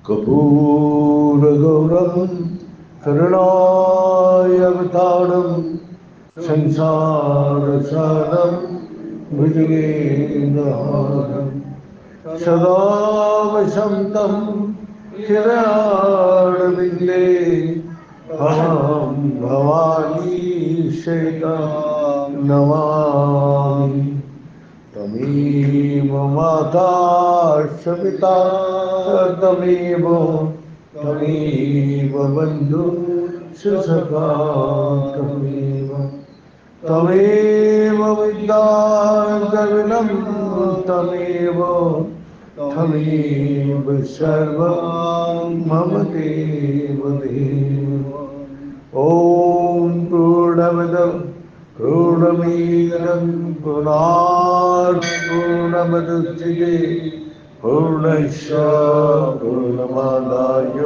कर्पूरगौरं करुणावतारं संसारसारं भुजगेन्द्रहारं सदा वसन्तं चिरारविन्दे अहं भवानी सीतां नमामि। तमेव माता सविता तमेव तमेव बन्धु सुसखा तमेव तमेव विद्या द्रविणं तमेव तमेव सर्वं मम देव देव। ॐ पूर्णमद पूर्णमिदं पूर्णात् पूर्णमुदच्यते पूर्णस्य पूर्णमादाय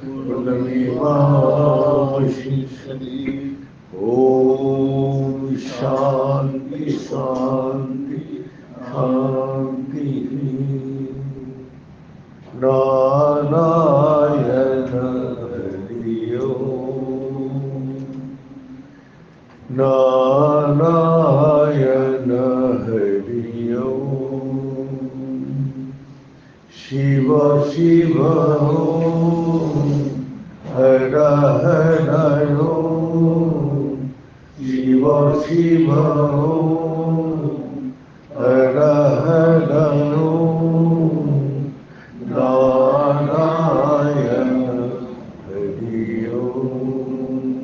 पूर्णमेवावशिष्यते। ॐ शान्ति शान्ति शान्तिः। नारायण हरि ओम् नारायण हरि ओम्। शिव शिव ओम् हर हर ओम्। शिव शिव ओम् हर हर ओम्। नारायण हरि ओम्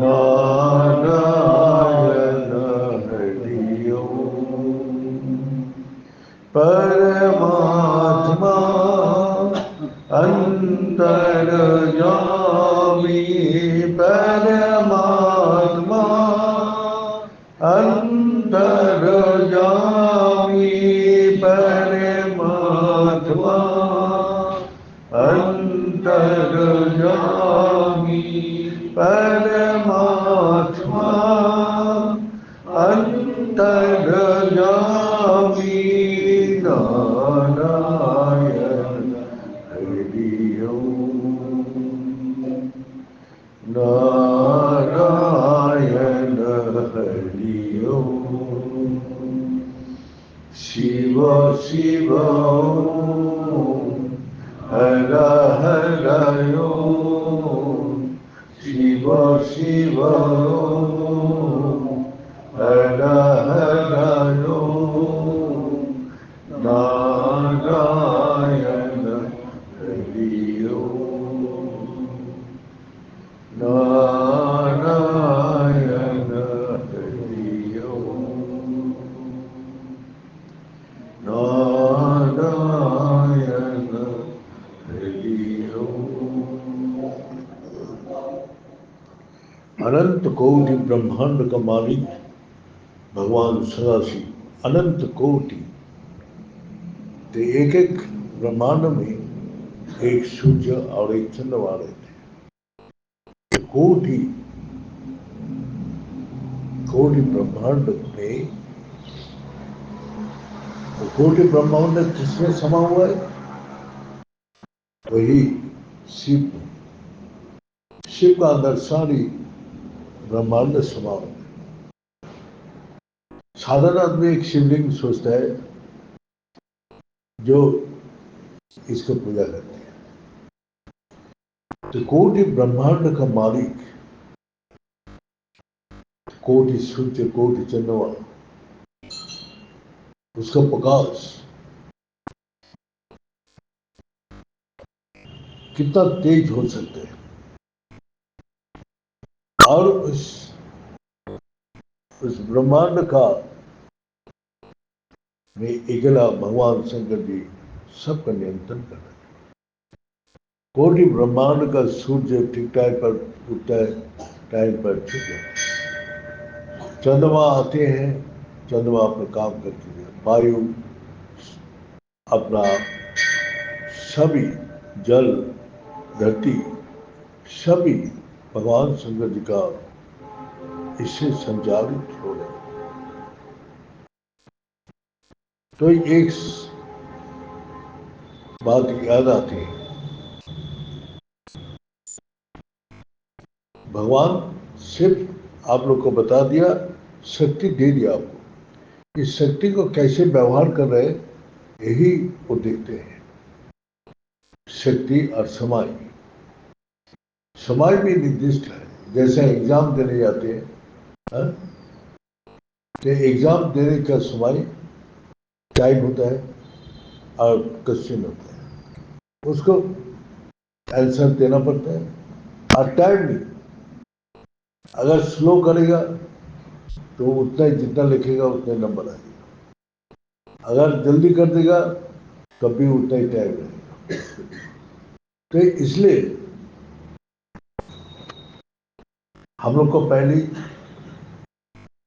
नारायण हरि ओम्। परमात्मा अंतर्यामी परमात्मा अंतर्यामी परमात्मा अंतर्यामी परमात्मा अंतर्यामी। नारायण हरि ओम् नारायण हरि ओम्। शिव शिव ओम् हर हर ओम्। शिव शिव ओम् हर हर ओम्। नारायण हरि ओम् नारायण हरि ओम् नारायण हरि ओम्। अनंत कोटि ब्रह्मांड का मालिक भगवान सदाशिव अनंत कोटि तो एक एक ब्रह्मांड में एक सूर्य और एक चंद्रमा रहते हैं। कोटि कोटि ब्रह्मांड में वो कोटि ब्रह्मांड किसमें समा हुआ है? वही शिव शिव का अंदर सारी ब्रह्मांड समा हुआ है। साधारण आदमी एक शिवलिंग सोचता है जो इसको पूजा करते हैं। तो कोटि ब्रह्मांड का मालिक कोटि सूर्य कोटि चंद्रमा उसका प्रकाश कितना तेज हो सकते हैं। और उस ब्रह्मांड का में अकेला भगवान शंकर जी सबका नियंत्रण कर रहे हैं। कोटि ब्रह्मांड का सूर्य ठीक टाइम पर उठता है, टाइम पर छुप जाता है। चंद्रमा आते हैं, चंद्रमा अपना काम करते हैं। वायु अपना सभी जल धरती सभी भगवान शंकर जी का इससे संचालित हो रहे। तो एक बात याद आती है, भगवान सिर्फ आप लोग को बता दिया, शक्ति दे दिया आपको, इस शक्ति को कैसे व्यवहार कर रहे यही वो देखते हैं। शक्ति और समय, समय भी निर्दिष्ट है। जैसे एग्जाम देने जाते हैं, हाँ? तो एग्जाम देने का समय टाइम होता है और क्वेश्चन होता है, उसको आंसर देना पड़ता है और टाइम नहीं। अगर स्लो करेगा तो उतना ही, जितना लिखेगा उतने नंबर आएगा, अगर जल्दी कर देगा तब भी उतना ही टाइम लगेगा। तो इसलिए हम लोग को पहले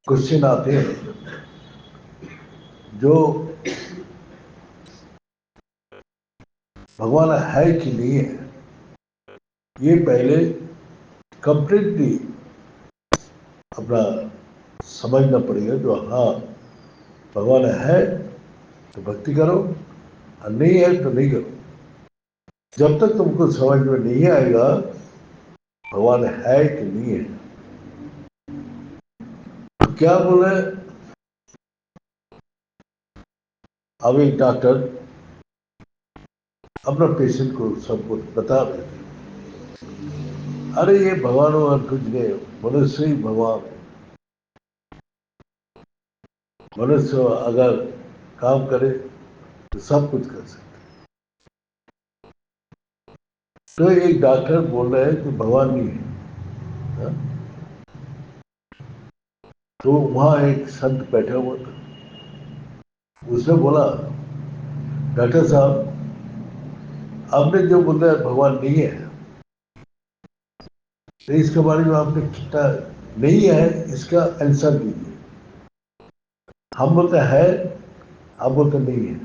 क्वेश्चन आते हैं जो भगवान है कि नहीं है, ये पहले कंप्लीटली अपना समझना पड़ेगा। जो हाँ भगवान है तो भक्ति करो, और नहीं है तो नहीं करो। जब तक तुमको समझ में नहीं आएगा भगवान है कि नहीं है, तो क्या बोले, अब एक डॉक्टर अपना पेशेंट को सबको बता रहे थे, अरे ये भगवान और कुछ नहीं, मनुष्य ही भगवान है। मनुष्य अगर काम करे तो सब कुछ कर सकते। तो एक डॉक्टर बोल रहे हैं कि भगवान नहीं है, हाँ? तो वहां एक संत बैठा हुआ था, उसने बोला, डॉक्टर साहब आपने जो बोला है भगवान नहीं है, तो इसके बारे में आपने कितना नहीं है इसका आंसर दीजिए। हम बोलते है, आप बोलते नहीं है,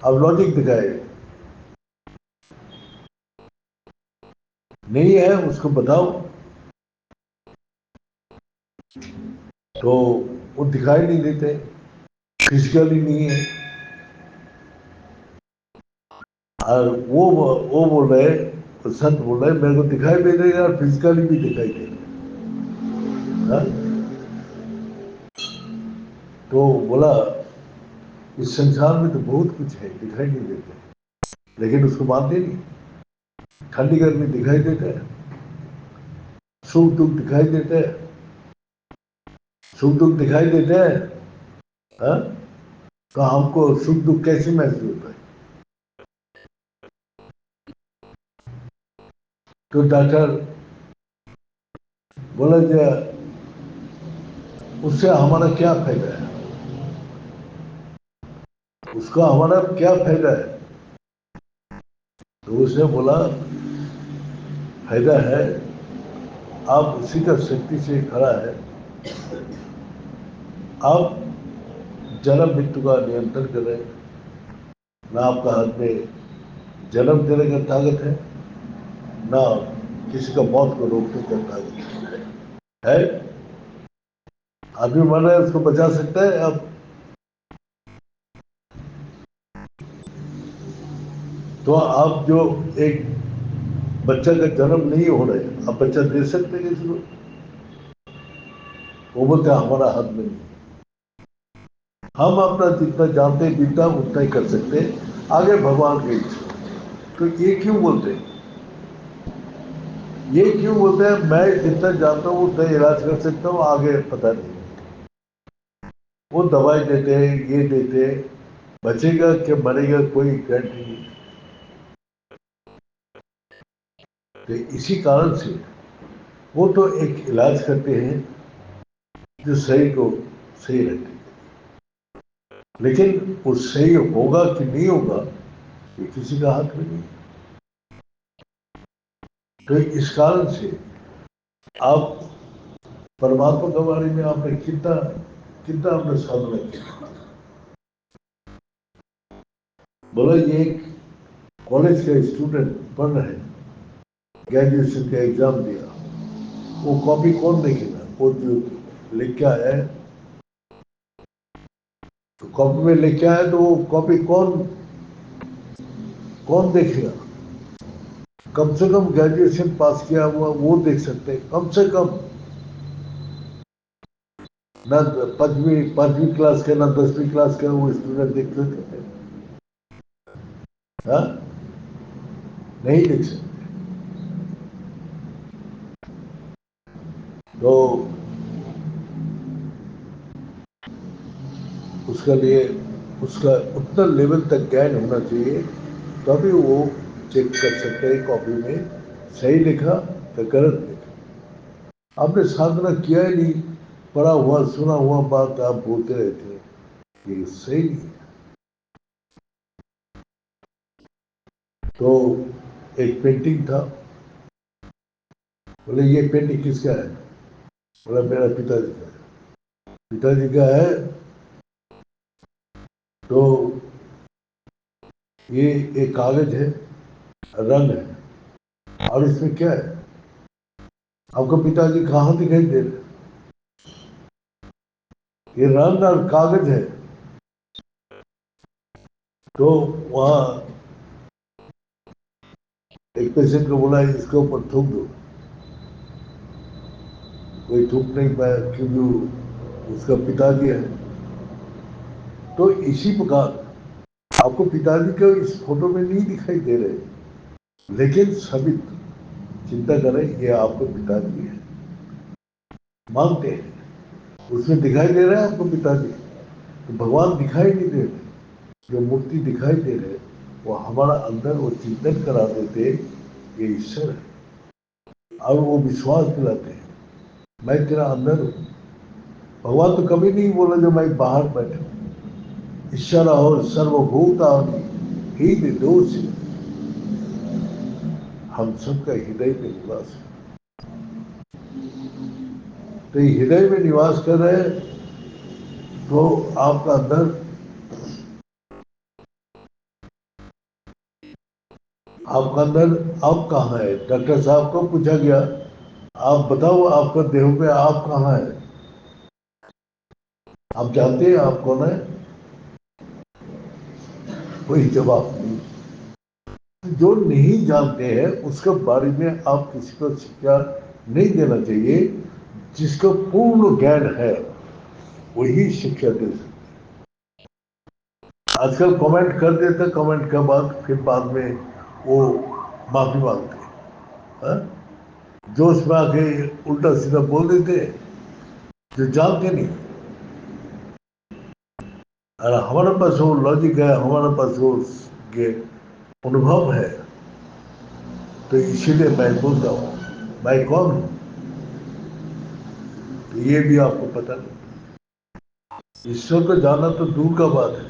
अब लॉजिक दिखाए। नहीं है उसको बताओ, तो वो दिखाई नहीं देते, फिजिकली नहीं है। और वो बोल रहे, तो संत बोल रहे मेरे को दिखाई दे रही है और फिजिकली भी दिखाई दे रही है। तो बोला इस संसार में तो बहुत कुछ है दिखाई नहीं देते, लेकिन उसको मानते नहीं। ठंडी गर्मी दिखाई देते हैं, सुख दुख दिखाई देते हैं, सुख दुख दिखाई देते हैं, हाँ? तो हमको सुख दुख कैसे महसूस होता है? तो डॉक्टर बोला जो उससे हमारा क्या फायदा है, उसका हमारा क्या फायदा है? तो उसने बोला फायदा है, आप उसी का शक्ति से खड़ा है, आप जन्म मृत्यु का नियंत्रण कर रहे हैं, ना आपका हाथ में जन्म देने का ताकत है, ना किसी का मौत को रोकने का ताकत है। आदमी मर रहा है उसको बचा सकता है अब? तो आप जो एक बच्चा का जन्म नहीं हो रहा है, आप बच्चा दे सकते हैं किसी को? वो बोलते हमारा हाथ में नहीं। हम अपना जितना जानते हैं जितना उतना ही कर सकते हैं, आगे भगवान की इच्छा। तो ये क्यों बोलते हैं, ये क्यों बोलते हैं मैं जितना जानता हूँ उतना इलाज कर सकता हूँ, आगे पता नहीं। वो दवाई देते हैं, ये देते हैं, बचेगा क्या मरेगा कोई गारंटी नहीं। तो इसी कारण से वो तो एक इलाज करते हैं जो सही को सही रखते हैं, लेकिन वो सही होगा कि नहीं होगा ये किसी का हाथ में नहीं। तो इस कारण से आप परमात्मा के बारे में आपने कितना कितना आपने साधना किया। बोला ये एक कॉलेज का स्टूडेंट पढ़ रहे हैं, ग्रेजुएशन का एग्जाम दिया, वो कॉपी कौन देखेगा, वो जो लिख के आया है, तो कॉपी में लेके आए तो वो कॉपी कौन कौन देखेगा? कम से कम ग्रेजुएशन पास किया हुआ वो देख सकते हैं, कम से कम। ना पांचवी क्लास के, ना 10वीं क्लास के वो स्टूडेंट देख सकते हैं? हाँ, नहीं देख सकते। तो उसके लिए उसका उतना लेवल तक ज्ञान होना चाहिए, तभी वो चेक कर सकते हैं कॉपी में सही लिखा या गलत लिखा। आपने साधना किया ही नहीं, पढ़ा हुआ सुना हुआ बात आप बोलते रहते हैं, ये सही नहीं है। तो एक पेंटिंग था, बोले ये पेंटिंग किसका है? बोला मेरा पिताजी का है। पिताजी का है तो ये एक कागज है, रंग है, और इसमें क्या है? आपको पिताजी कहाँ दिखाई दे रहे? ये रंग और कागज है। तो वहां एक पेशेंट को बोला इसके ऊपर थूक दो, कोई थूक नहीं पाया क्योंकि उसका पिताजी है। तो इसी प्रकार आपको पिताजी को इस फोटो में नहीं दिखाई दे रहे, लेकिन सभी चिंता करें ये आपको पिताजी है, मानते हैं। उसमें दिखाई दे रहा है आपको पिताजी, तो भगवान दिखाई नहीं दे रहे। जो मूर्ति दिखाई दे रहे वो हमारा अंदर वो चिंतन करा देते ये ईश्वर है, और वो विश्वास दिलाते हैं मैं तेरा अंदर हूँ। भगवान तो कभी नहीं बोला जो मैं बाहर बैठा हूँ। ईश्वर और सर्वभूतानि ही निर्दोष है, हम सबका हृदय में निवास है। तो ये हृदय में निवास कर रहे हैं, तो आपका अंदर, आपका अंदर आप कहाँ है? डॉक्टर साहब को पूछा गया आप बताओ आपका देह में आप कहाँ है? आप जानते हैं आप कौन है? कोई जवाब नहीं। जो नहीं जानते हैं उसके बारे में आप किसी को शिक्षा नहीं देना चाहिए। जिसको पूर्ण ज्ञान है वही शिक्षा दे सकते। आजकल कमेंट कर देते, कमेंट के बाद फिर बाद में वो माफी मांगते हैं, हाँ? जोश में आके उल्टा सीधा बोल देते हैं जो जानते नहीं। और हमारे पास वो लॉजिक है, हमारे पास वो ये अनुभव है, तो इसीलिए मैं बोलता हूँ मैं कौन हूँ तो ये भी आपको पता नहीं। ईश्वर को जाना तो दूर का बात है,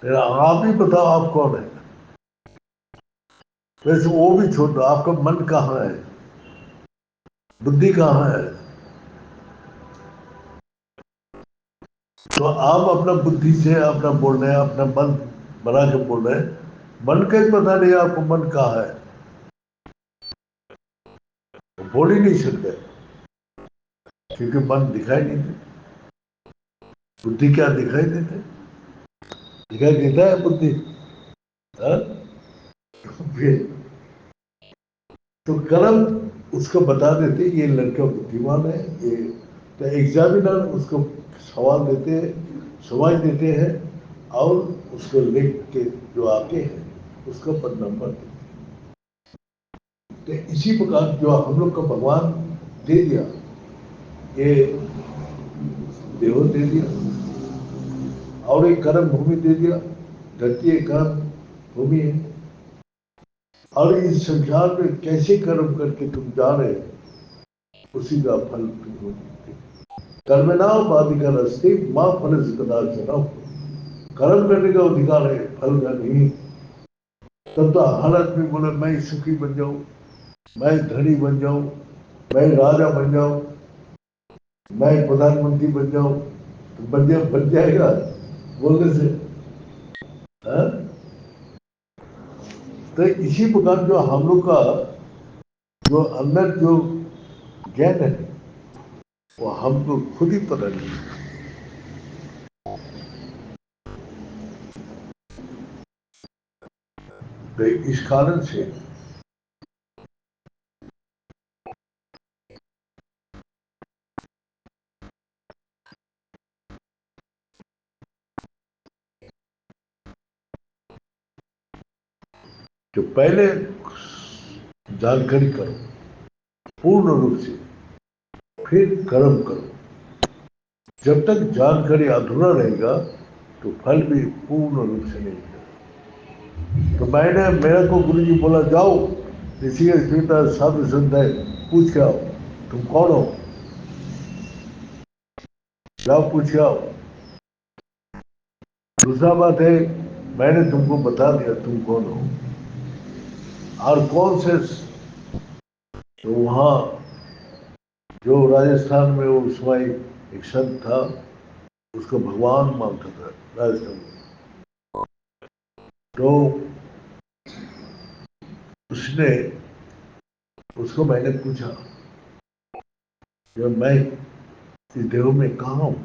फिर आप ही बताओ आप कौन है? वैसे वो भी छोड़ दो, आपका मन कहाँ है, बुद्धि कहाँ है? तो आप अपना बुद्धि से अपना बोल रहे हैं, अपना मन बना के बोल रहे हैं, मन का ही पता नहीं आपको मन कहाँ है, तो बोल ही नहीं सकते क्योंकि मन दिखाई नहीं देता। बुद्धि क्या दिखाई देते? दिखाई देता है बुद्धि, हाँ? फिर तो कर्म उसको बता देते ये लड़का बुद्धिमान है ये। तो एग्जामिनर उसको सवाल देते हैं, समझ देते हैं, और उसको लिख के जो आते हैं उसको पर नंबर देते हैं। तो इसी प्रकार जो हम लोग को भगवान दे दिया, ये देव दे दिया, और एक कर्म भूमि दे दिया। धरती एक कर्म भूमि है, और इस संसार में कैसे कर्म करके तुम जा रहे हो उसी का फल तुमको मिलते। कर्मणाम अधिकारस्ते मां फल कदाचन। कर्म करने का अधिकार है, फल का नहीं। तब तो हर आदमी बोले मैं सुखी बन जाऊं, मैं धनी बन जाऊं, मैं राजा बन जाऊं, मैं प्रधानमंत्री बन जाऊं, तो बन जाएगा बोलने से, हाँ? तो इसी प्रकार जो हम लोग का जो अंदर जो ज्ञान है वो हमको खुद ही पता नहीं। तो इस कारण से जो पहले जानकारी करो पूर्ण रूप से, फिर कर्म करो। जब तक जानकारी अधूरा रहेगा तो फल भी पूर्ण रूप से नहीं मिलेगा। तो मेरे को गुरु जी बोला, जाओ ऋषिकेश पीता साधु संत है, पूछ के आओ तुम कौन हो, जाओ पूछ के आओ। दूसरा बात है, मैंने तुमको बता दिया तुम कौन हो और कौन से। तो वहाँ जो राजस्थान में वो समय एक संत था, उसको भगवान मानता था राजस्थान में। तो उसने उसको मैंने पूछा, जब मैं इस देह में कहाँ हूँ?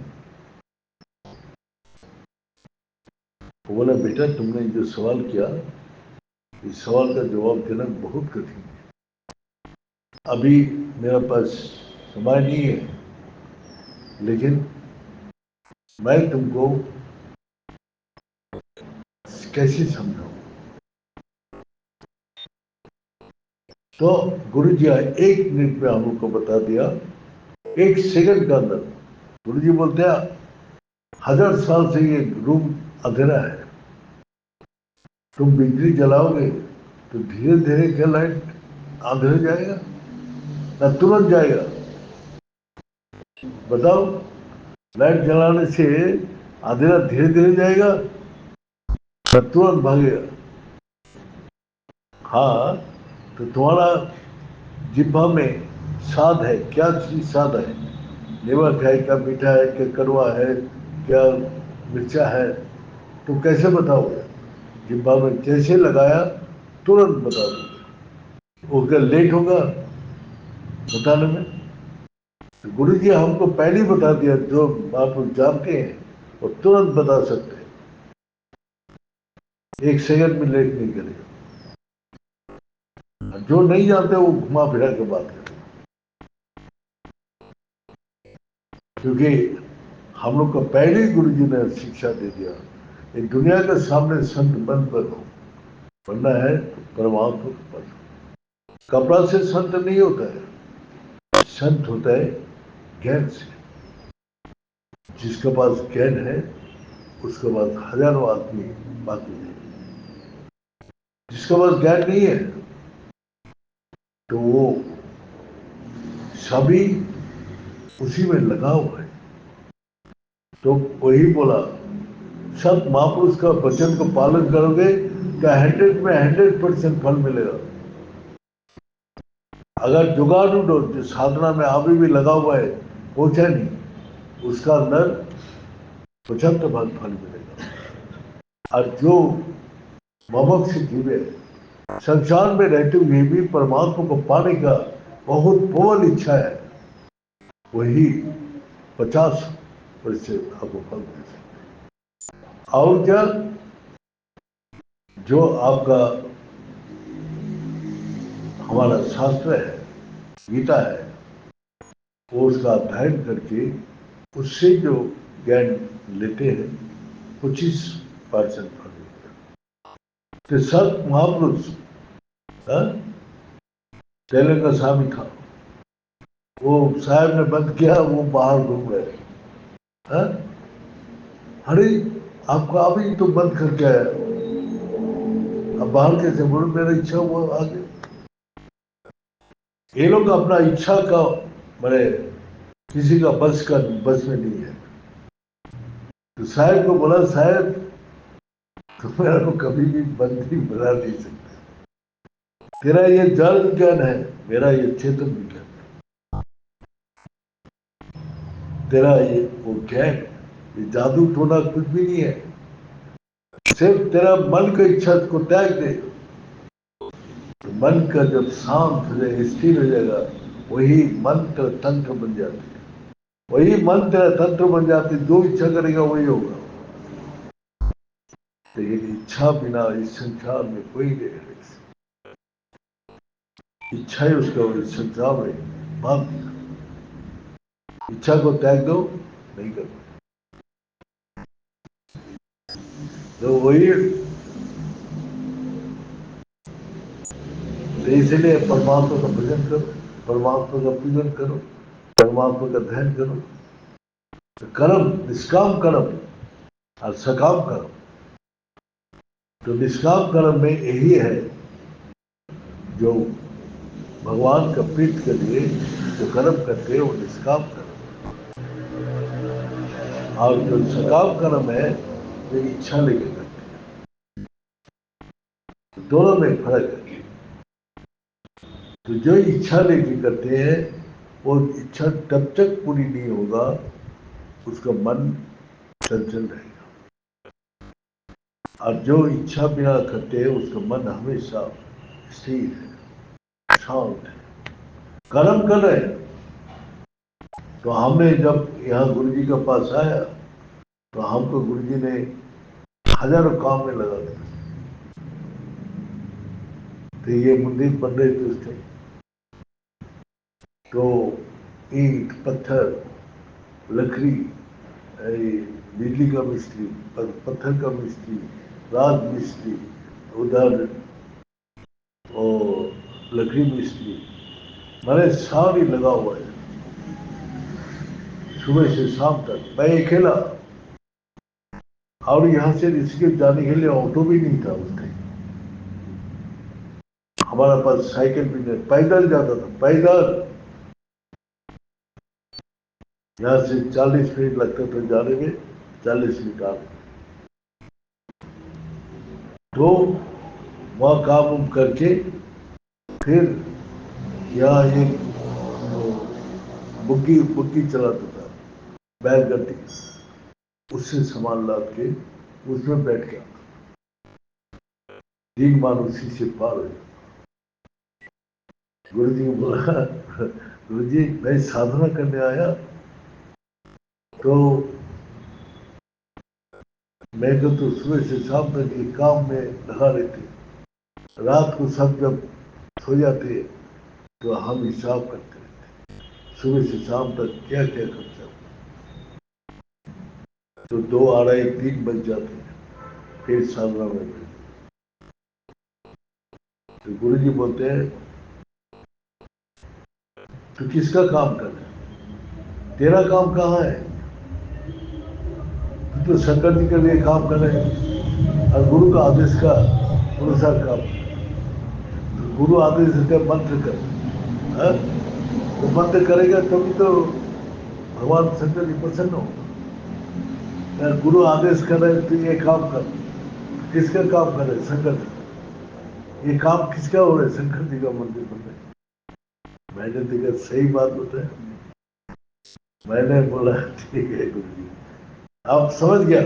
वो बोला, बेटा तुमने जो सवाल किया, इस सवाल का जवाब देना बहुत कठिन है। अभी मेरे पास समय नहीं है, लेकिन मैं तुमको कैसे समझाऊं? तो गुरु जी 1 मिनट में हम लोग को बता दिया, 1 सेकंड के अंदर। गुरु जी बोलते हैं, 1000 साल से ये रूम अंधेरा है, तुम बिजली जलाओगे तो धीरे धीरे क्या लाइट अंधेरा जाएगा ना तुरंत जाएगा? बताओ, लाइट जलाने से अंधेरा धीरे धीरे जाएगा ना तुरंत भागेगा? हाँ, तो तुम्हारा जिह्वा में स्वाद है, क्या चीज स्वाद है? नमक है, क्या मीठा है, क्या कड़वा है, क्या मिर्चा है? तुम कैसे बताओगे? जिह्वा में जैसे लगाया तुरंत बता दोगे। वो क्या लेट होगा बताने में? तो गुरु जी हमको पहले ही बता दिया, जो आप लोग जानते हैं वो तुरंत बता सकते हैं, 1 सेकंड में लेट नहीं करेगा। जो नहीं जानते वो घुमा फिरा के बात करते, क्योंकि हम लोग को पहले ही गुरु जी ने शिक्षा दे दिया, ये दुनिया के सामने संत बन बनो, बनना है तो परमात्मा को बनो। कपड़ा से संत नहीं होता है, संत होता है ज्ञान से। जिसके पास ज्ञान है उसके पास हजारों आदमी बाकी है। जिसके पास ज्ञान नहीं है तो वो सभी उसी में लगा हुआ है। तो वही बोला, सब महापुरुष का वचन को पालन करोगे तो 100 में 100% फल मिलेगा। अगर जुगाड़ू जो साधना में अभी भी लगा हुआ है, पहुंचा नहीं, उसका अंदर 75 फल मिलेगा। और जो ममक से जीवे, संसार में रहते हुए भी परमात्मा को पाने का बहुत प्रबल इच्छा है, वही 50% आपको फल मिल सकता है। और क्या, जो आपका हमारा शास्त्र है, गीता है, वो उसका अध्ययन करके उससे जो ज्ञान लेते हैं 25% फल मिलता है। तो संत महापुरुष, तेलंग का स्वामी था, वो साहब ने बंद किया, वो बाहर घूम रहे। हाँ? अरे आपका अभी तो बंद करके आया, अब बाहर कैसे? बोलो मेरा इच्छा हुआ आगे। ये लोग अपना इच्छा का मैंने किसी का बस में नहीं है। तो साहब को बोला, साहब तुम मेरा को कभी भी बंदी बना नहीं सकते, तेरा ये जड़ विज्ञान है, मेरा ये चेतन विज्ञान है। तेरा ये वो ज्ञान, ये जादू टोना कुछ भी नहीं है, सिर्फ तेरा मन की इच्छा को त्याग दे। तो मन का जब शांत हो जाए, स्थिर हो जाएगा, वही मंत्र तंत्र बन जाते हैं। वही मंत्र तंत्र बन जाते, जो इच्छा करेगा वही होगा। लेकिन इच्छा बिना इस संसार में कोई नहीं रह सकता। इच्छा ही उसका इस संसार में भाग दिया। इच्छा को त्याग दो, नहीं कर पाए। तो वही, तो इसलिए परमात्मा का भजन करो, परमात्मा का पूजन करो, परमात्मा का ध्यान करो। तो कर्म, निष्काम कर्म और सकाम कर्म। तो निष्काम कर्म में यही है, जो भगवान का प्रीत के लिए जो कर्म करते हैं वो निष्काम कर्म, और जो सकाम कर्म है वो इच्छा लेके करते हैं। दोनों में फर्क है। तो जो इच्छा लेके करते हैं वो इच्छा तब तक पूरी नहीं होगा, उसका मन चंचल रहेगा। और जो इच्छा बिना करते हैं उसका मन हमेशा स्थिर है, शांत है। कर्म कर रहे हैं। तो हमने जब यहाँ गुरु जी के पास आया तो हमको गुरु जी ने हजारों काम में लगा दिया। तो ये मंदिर बन रहे थे उस टाइम, तो ईंट पत्थर लकड़ी, बिजली का मिस्त्री, पत्थर का मिस्त्री, राज मिस्त्री, उधर और लकड़ी मिस्त्री, मैंने सारी लगा हुआ है सुबह से शाम तक। मैं अकेला, और यहाँ से ऋषिकेश जाने के लिए ऑटो भी नहीं था उस टाइम। हमारे पास साइकिल भी नहीं, पैदल जाता था, पैदल। यहाँ से 40 मिनट लगता था जाने में, 40 मिनट आने। तो वहाँ काम उम करके फिर यहाँ एक बुग्गी बुग्गी चलाता था, बैलगाड़ी, उससे सामान लाद के उसमें बैठ के दिन मान उसी से पार हो जाता। गुरु जी को बोला, गुरु जी मैं साधना करने आया, तो मैं तो सुबह से शाम तक एक काम में लगा रहते, रात को सब जब सो जाते तो हम हिसाब करते रहते, सुबह से शाम तक क्या क्या करते हो। तो 2, 2:30, 3 बज जाते हैं, फिर साधना में बैठे। तो गुरु जी बोलते हैं, तू किसका काम कर रहा है, तेरा काम कहाँ है, तू तो शंकर जी के लिए काम कर रहे हैं और गुरु का आदेश का अनुसार काम। तो गुरु आदेश का मंत्र कर, हाँ? तो मंत्र करेगा तभी तो भगवान शंकर जी प्रसन्न हो। यार गुरु आदेश कर रहे तो ये काम कर, किसका काम कर रहे, शंकर जी। ये काम किसका हो रहा है, शंकर जी का मंदिर बन रहा है। मैंने देखा सही बात होता है। मैंने बोला ठीक है गुरु जी, आप समझ गया।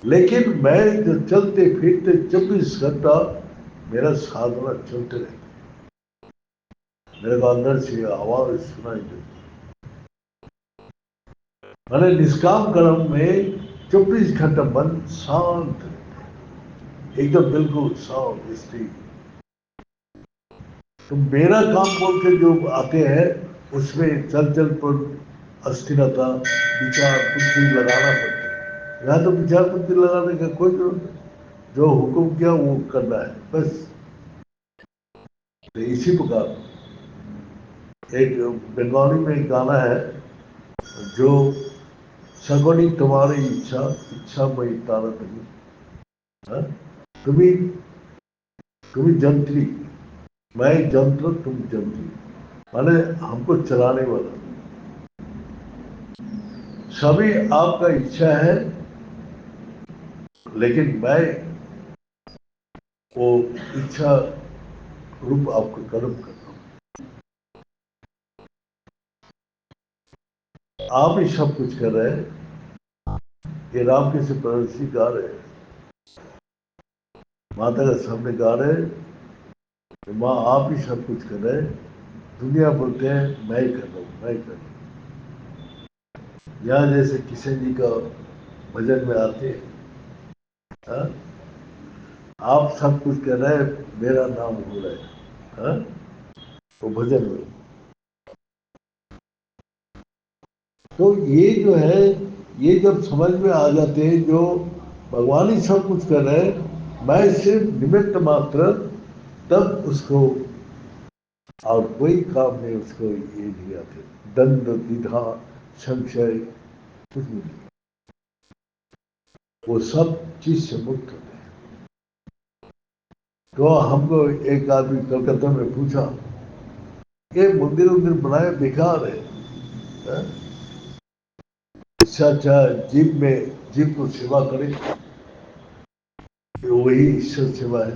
लेकिन मैं जो चलते फिरते 24 घंटा मेरा साधना चलते रहता, मेरे को अंदर से आवाज सुनाई देती। मैंने निष्काम कर्म में 24 घंटा मन शांत रहता, एकदम बिल्कुल शांत स्थिर। तो मेरा काम बोल के जो आते हैं उसमें चल चल पर अस्थिरता, विचार बुद्धि लगाना पड़ता है। यहाँ तो विचार बुद्धि लगाने का कोई जरूरत नहीं, जो हुक्म किया वो करना है बस। तो इसी प्रकार एक बंगाली में एक गाना है, जो सगुनी तुम्हारी इच्छा, इच्छा मई तारा तुम्हें, हाँ? तुम्ही तुम्ही जंत्री, मैं जंत्र तुम जंत्री, माने हमको चलाने वाला। सभी आपका इच्छा है, लेकिन मैं वो इच्छा रूप आपको कर्म करता हूँ। आप ही सब कुछ कर रहे हैं। ये राम के से प्रदर्शी गा रहे हैं, माता का सामने गा रहे हैं, तो माँ आप ही सब कुछ कर रहे हैं। दुनिया बोलते हैं मैं ही कर रहा हूँ, मैं ही कर रहा हूँ। यहाँ जैसे किशन जी का भजन में आते हैं, हाँ? आप सब कुछ कर रहे हैं, मेरा नाम हो रहा है। हाँ? तो भजन में तो ये जो है, ये जब समझ में आ जाते हैं जो भगवान ही सब कुछ कर रहे हैं, मैं सिर्फ निमित्त मात्र, तब उसको और कोई काम नहीं, उसको ये नहीं आते, दंड विधा संशय कुछ भी नहीं, वो सब चीज से मुक्त होते हैं। तो हमको एक आदमी कलकत्ता में पूछा, ये मंदिर उंदिर बनाए बेकार है, हाँ? इससे अच्छा जीव को सेवा करे, वही ईश्वर सेवा है।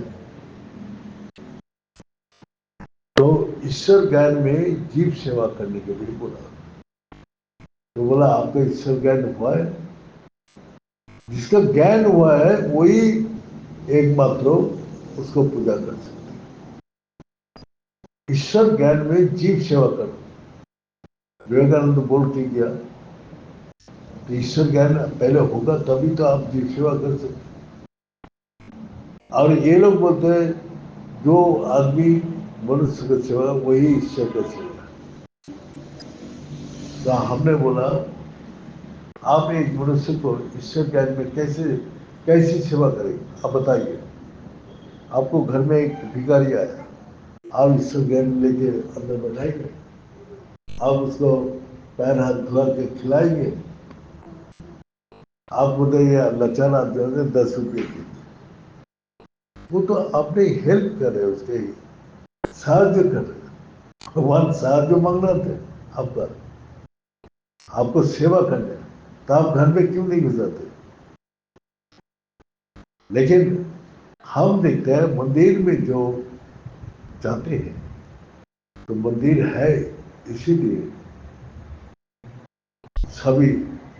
तो ईश्वर ज्ञान में जीव सेवा करने के लिए बोला। तो बोला आपका ईश्वर ज्ञान हुआ है? जिसका ज्ञान हुआ है वही एकमात्र उसको पूजा कर सकते हैं। ईश्वर ज्ञान में जीव सेवा कर, विवेकानंद बोल के गया, तो ईश्वर ज्ञान पहले होगा तभी तो आप जीव सेवा कर सकते। और ये लोग बोलते हैं जो आदमी मनुष्य का सेवा वही ईश्वर का सेवा। तो हमने बोला आप एक मनुष्य को ईश्वर ज्ञान में कैसे कैसी सेवा करेंगे, आप बताइए। आपको घर में एक भिखारी आया, आप ईश्वर ज्ञान लेके अंदर बैठाएंगे, आप उसको पैर हाथ धुला के खिलाएंगे, आप बताइए लचाना जो है 10 रुपये की, वो तो अपनी हेल्प कर रहे हैं, उसके साहाଯ୍य कर रहे हैं। भगवान साहाଯ୍य मांगना थे आपका, आपको सेवा करने, तो आप घर में क्यों नहीं गुजरते? लेकिन हम देखते हैं मंदिर में जो जाते हैं, तो मंदिर है इसीलिए सभी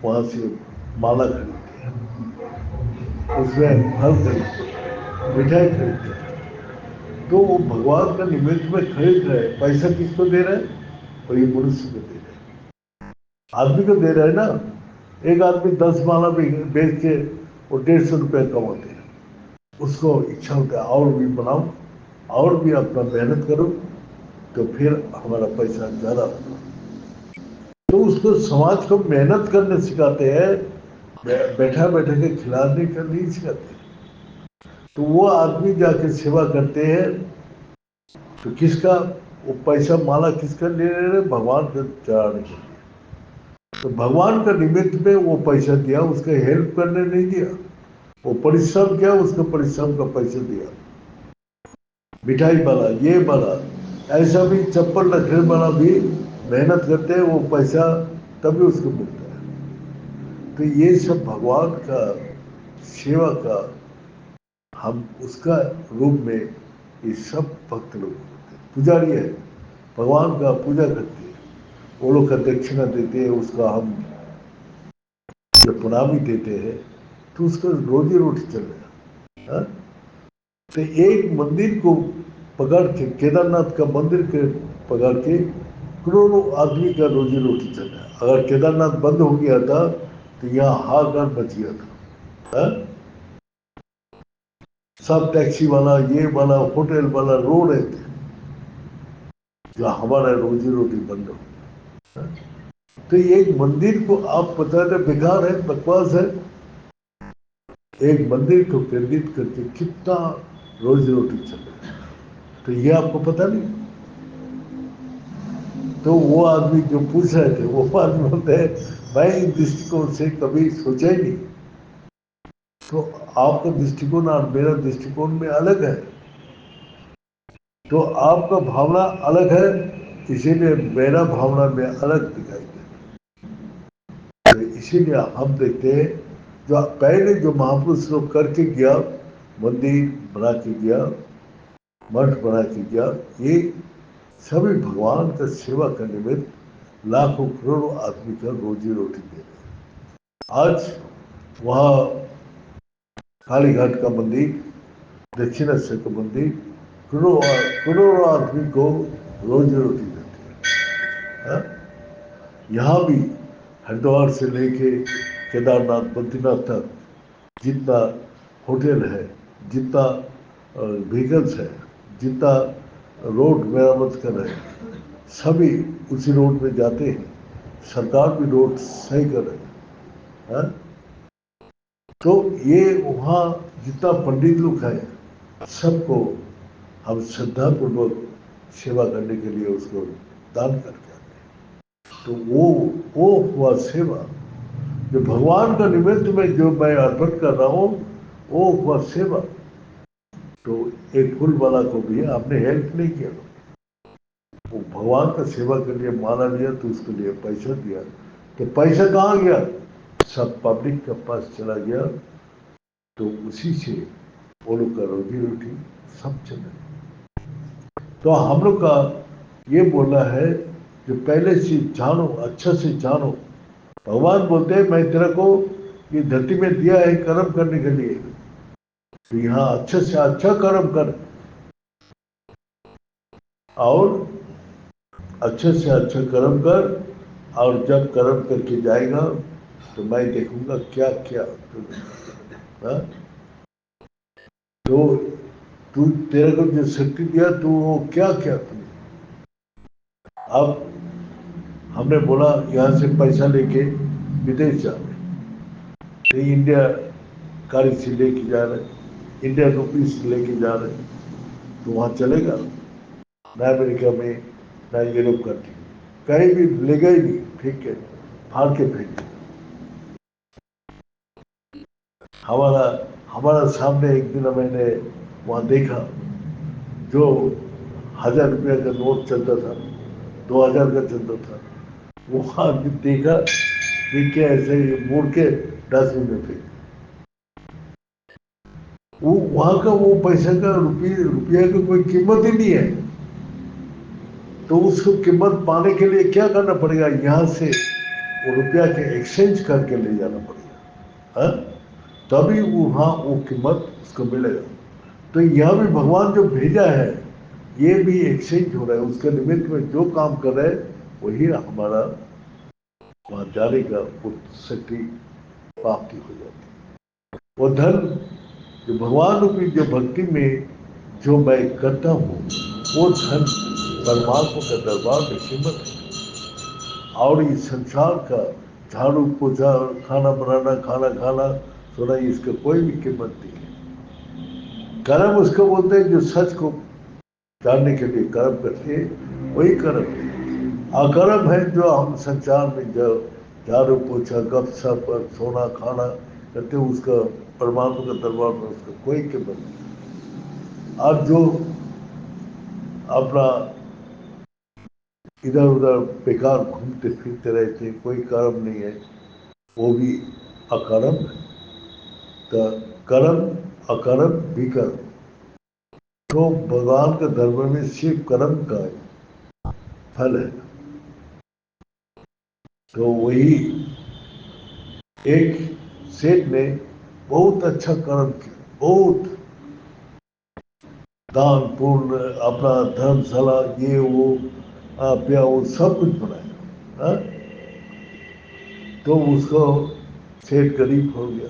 वहां से माला खरीदते हैं, उसमें फल खरीदते हैं, मिठाई खरीदते हैं। तो वो भगवान का निमित्त में खरीद रहे हैं, पैसा किसको दे रहे हैं? और ये मनुष्य को दे रहे हैं, आदमी को दे रहे हैं ना। एक आदमी 10 माला बेच के वो 150 रुपये कमाते हैं, उसको इच्छा होता है और भी बनाओ, और भी अपना मेहनत करो, तो फिर हमारा पैसा ज्यादा होगा। तो उसको समाज को मेहनत करने सिखाते हैं, बैठा बैठे के खिलाने का नहीं सिखाते। तो वो आदमी जाके सेवा करते हैं, तो किसका वो पैसा माला किसका ले रहे हैं? भगवान को चढ़ाने के लिए। तो भगवान का निमित्त में वो पैसा दिया, उसका हेल्प करने नहीं दिया। वो परिश्रम किया, उसको परिश्रम का पैसा दिया। मिठाई वाला, ये वाला, ऐसा भी चप्पल रखने वाला भी मेहनत करते हैं, वो पैसा तभी उसको मिलता है। तो ये सब भगवान का सेवा का, हम उसका रूप में ये सब भक्त लोग होते हैं। पुजारी है, भगवान का पूजा करते हैं, वो लोग का दक्षिणा देते हैं, उसका हम जब प्रणामी देते हैं, तो उसका रोजी रोटी चल रहा है। तो एक मंदिर को पकड़ के, केदारनाथ का मंदिर के पकड़ के करोड़ों आदमी का रोजी रोटी चल रहा है। अगर केदारनाथ बंद हो गया था तो यहाँ हाहाकार मच गया था। हा? सब टैक्सी वाला, ये वाला, होटल वाला रो रहे थे, जो हमारा रोजी रोटी बंद हो गया। तो एक मंदिर को आप पता है बेकार है, बकवास है, एक मंदिर को केंद्रित करके कितना रोजी रोटी चल रही है, तो ये आपको पता नहीं। तो वो आदमी जो पूछ रहे थे, वो आदमी बोलते हैं मैं इस दृष्टिकोण से कभी सोचा ही नहीं। तो आपका दृष्टिकोण और मेरा दृष्टिकोण में अलग है, तो आपका भावना अलग है, इसीलिए मेरा भावना में अलग दिखाई देता है। तो इसीलिए हम देखते हैं जो पहले जो महापुरुष लोग करके गया, मंदिर बना के गया, मठ बना के गया, ये सभी भगवान का सेवा करने में लाखों करोड़ों आदमी का रोजी रोटी दे रहे हैं। आज वहाँ काली घाट का मंदिर, दक्षिणेश्वर का मंदिर, करोड़ों करोड़ों आदमी को रोजी रोटी देते हैं। यहाँ भी हरिद्वार से लेके केदारनाथ बद्रीनाथ तक जितना होटल है, जितना व्हीकल्स है, जितना रोड मरम्मत कर रहे हैं, सभी उसी रोड पे जाते हैं। सरकार भी रोड सही कर रही है। तो ये वहाँ जितना पंडित लोग हैं सबको हम श्रद्धापूर्वक सेवा करने के लिए उसको दान करके आते हैं। तो वो हुआ सेवा। जो भगवान का निमित्त में जो मैं अर्पण कर रहा हूँ वो हुआ सेवा। तो एक फूल वाला को भी आपने हेल्प नहीं किया, वो भगवान का सेवा के लिए माला लिया तो उसके लिए पैसा दिया, तो पैसा कहाँ गया? सब पब्लिक के पास चला गया। तो उसी से वो लोग का रोजी रोटी सब चला। तो हम लोग का ये बोलना है कि पहले से जानो, अच्छा से जानो। भगवान बोलते हैं मैं तेरे को ये धरती में दिया है कर्म करने के लिए, तो यहाँ अच्छे से अच्छा कर्म कर, और अच्छे से अच्छा कर्म कर, और जब कर्म करके जाएगा तो मैं देखूंगा क्या क्या। हाँ? तो तू तेरे को जो शक्ति दिया तू वो क्या क्या तू। अब हमने बोला यहाँ से पैसा लेके विदेश जा रहे, तो इंडिया करेंसी लेके जा रहे, इंडिया रुपीस लेके जा रहे, तो वहाँ चलेगा ना अमेरिका में ना यूरोप कंट्री, कहीं भी लेगा ही नहीं, फेंक के फाड़ के फेंक देगा। हमारा हमारा सामने एक दिन मैंने वहाँ देखा, जो 1000 रुपया का नोट चलता था, 2000 का चलता था, वो आदमी देखा देख के ऐसे ही मोड़ के डस्टबिन में फेंक। वो वहाँ का वो पैसे का रुपया की कोई कीमत ही नहीं है। तो उसको कीमत पाने के लिए क्या करना पड़ेगा? यहाँ से वो रुपया के एक्सचेंज करके ले जाना पड़ेगा। हाँ? तभी वहाँ वो कीमत उसको मिलेगा। तो यह भी भगवान जो भेजा है ये भी एक्सचेंज हो रहा है, उसके निमित्त में जो काम कर रहे हैं वही हमारा वहाँ जाने का शक्ति प्राप्ति हो जाती है। वो धन जो भगवान रूपी जो भक्ति में जो मैं करता हूँ वो धन परमात्मा का दरबार में कीमत है। और इस संसार का झाड़ू पोछा, खाना बनाना, खाना खाना, सोना, इसका कोई भी कीमत नहीं है। कर्म उसको बोलते हैं जो सच को जानने के लिए कर्म करते हैं, वही कर्म है। अकर्म है जो हम संसार में जो झाड़ू पोछा, गप सप और सोना खाना करते हैं, उसका परमात्मा का दरबार में उसका कोई कीमत नहीं। और जो अपना इधर उधर बेकार घूमते फिरते रहते, कोई कर्म नहीं है, वो भी अकर्म है। तो कर्म अकर्म विकर्म, तो भगवान के धर्म में सिर्फ कर्म का फल है। तो वही एक सेठ ने बहुत अच्छा कर्म किया, बहुत दान पुण्य, अपना धर्मशाला, ये वो प्या वो सब कुछ बनाया। हाँ? तो उसको सेठ गरीब हो गया,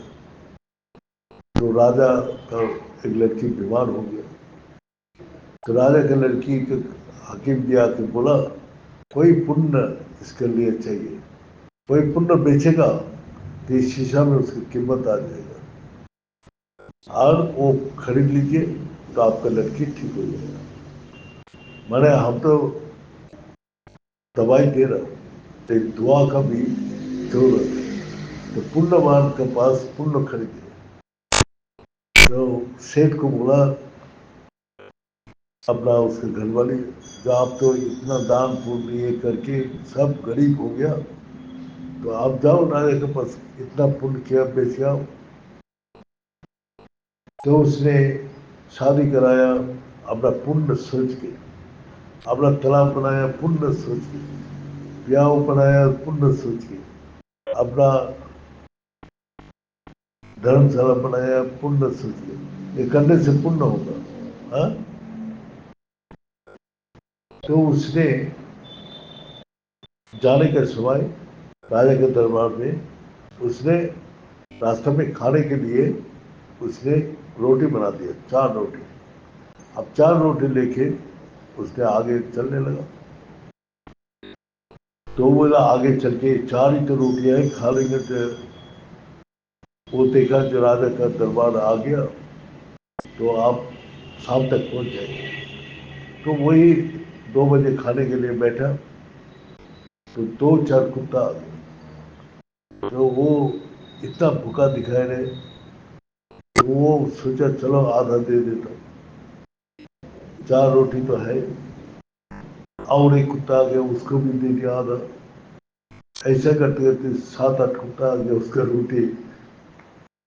तो राजा का एक लड़की बीमार हो गया। तो राजा की लड़की के हकीम जी आके बोला कोई पुण्य इसके लिए चाहिए, कोई पुण्य बेचेगा तो इस शीशा में उसकी कीमत आ जाएगा, और वो खरीद लीजिए तो आपका लड़की ठीक हो जाएगा। मैंने हम तो दवाई दे रहा हूँ, तो दुआ का भी जरूरत है। तो पुण्यवान के पास पुण्य खरीदे। तो सेठ को बोला अपना उसके घर वाली, जो आप तो इतना दान पुण्य ये करके सब गरीब हो गया, तो आप जाओ राजा के पास, इतना पुण्य किया, बेच आओ। तो उसने शादी कराया अपना पुण्य सोच के, अपना तालाब बनाया पुण्य सोच के, ब्याह बनाया पुण्य सोच के, अपना धर्मशाला बनाया पुण्य सोच के, ये करने से पुण्य होगा। हाँ? तो उसने जाने के समय राजा के दरबार में उसने रास्ते में खाने के लिए उसने रोटी बना दिया, 4 रोटी। अब 4 रोटी लेके उसने आगे चलने लगा। तो बोला आगे चल के 4 ही तो रोटियां हैं, खा लेंगे। तो वो देखा जो राजा का दरबार आ गया, तो आप शाम तक पहुंच जाएंगे। तो वही 2 बजे खाने के लिए बैठा, तो 2-4 कुत्ता आ गए। तो वो इतना भूखा दिखाई रहे, तो वो सोचा चलो आधा दे देता हूँ, 4 रोटी तो है। और एक कुत्ता आ गया, उसको भी दे दिया आधा। ऐसा करते करते 7-8 कुत्ता आ गया, उसका रोटी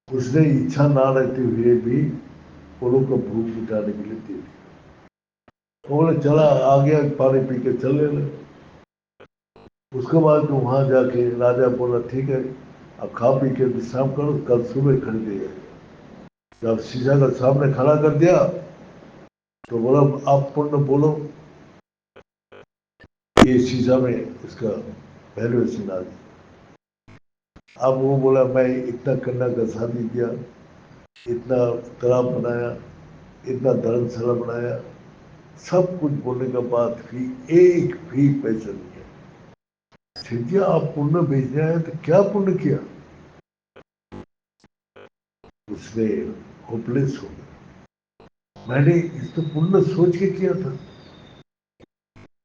उसने इच्छा ना रहते हुए भी वो लोग को भूख मिटाने के लिए दे दी। वो बोले चला आ गया, पानी पी के चलने लगे। उसके बाद तो वहां जाके राजा बोला ठीक है, अब खा पी के विश्राम करो, कल सुबह खरीदेगा। जब शीशा का सामने खड़ा कर दिया, तो बोला आप पुण्य बोलो। ये शीशा में इसका वैल्यूएशन आ गई। अब वो बोला मैं इतना कन्या का शादी किया, इतना तालाब बनाया, इतना धर्मशाला बनाया, सब कुछ बोलने के बाद भी एक भी पैसा नहीं है। ठीक है, आप पुण्य भेजने आए तो क्या पुण्य किया? उसने होपलेस हो गया। मैंने इस तो पुण्य सोच के किया था,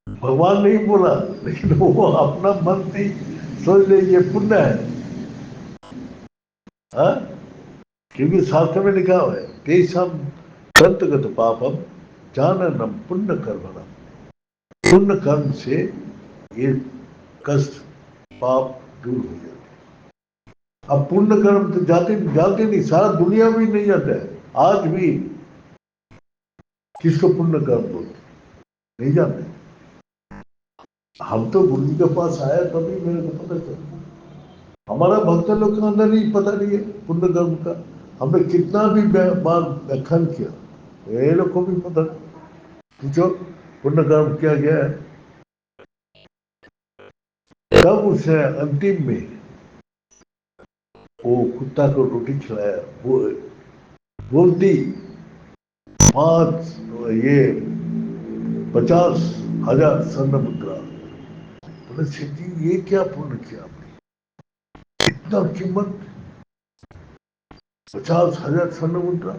भगवान नहीं बोला, लेकिन वो अपना मन से सोच ले ये पुण्य है। हाँ? क्योंकि शास्त्र में लिखा हुआ है तेषां तंतगत पापम जाननम पुण्य कर्मणम। पुण्य कर्म से ये कष्ट पाप दूर हो जाते हैं। अब पुण्य कर्म तो जाते जानते नहीं, सारा दुनिया भी नहीं जाता है आज भी। किसको पुण्य कर्म बोलते नहीं जानते। हम तो गुरु जी के पास आया तभी मेरे को पता चला। हमारा भक्त लोग का अंदर ही पता नहीं है पुण्य कर्म का। हमने कितना भी बार व्याख्यान किया, ये लोग को भी पता नहीं। पूछो पुण्य कर्म किया गया है, तब उसे अंतिम में वो कुत्ता को रोटी खिलाया। वो बोलती 5 ये 50,000 स्वर्ण मुद्रा। बोले सेठ जी ये क्या पुण्य किया आपने, इतना कीमत, 50,000 स्वर्ण मुद्रा।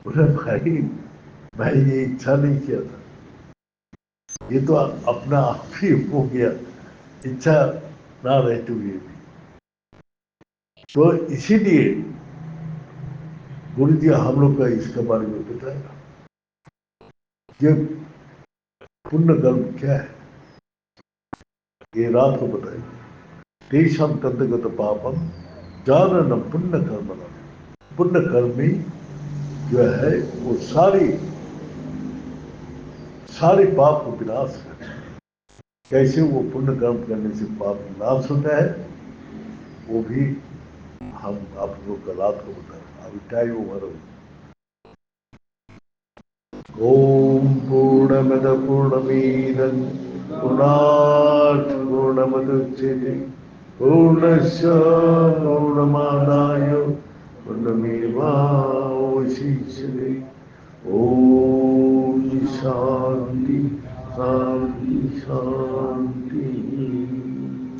बोले भाई मैं ये इच्छा नहीं किया था, ये तो अपना आप ही हो गया, इच्छा ना रहते हुए भी। तो इसीलिए गुरु जी हम लोग का इसके बारे में बताया, ये पुण्य कर्म क्या है, ये रात को बताएंगे। तेषां तद्गत पापम जानन पुण्य कर्म। पुण्य कर्मी जो है वो सारी सारे पाप को विनाश करते हैं। कैसे वो पुण्य कर्म करने से पाप विनाश होता है, वो भी हम आप लोग का रात को बताएं। अभी टाइम ओवर हो। ओम पूर्णमद पूर्णमीदं पूर्णात् पूर्णमुदच्यते पूर्णस्य पूर्णमादाय पूर्णमेवावशिष्यते। ओम शांति शांति शांति।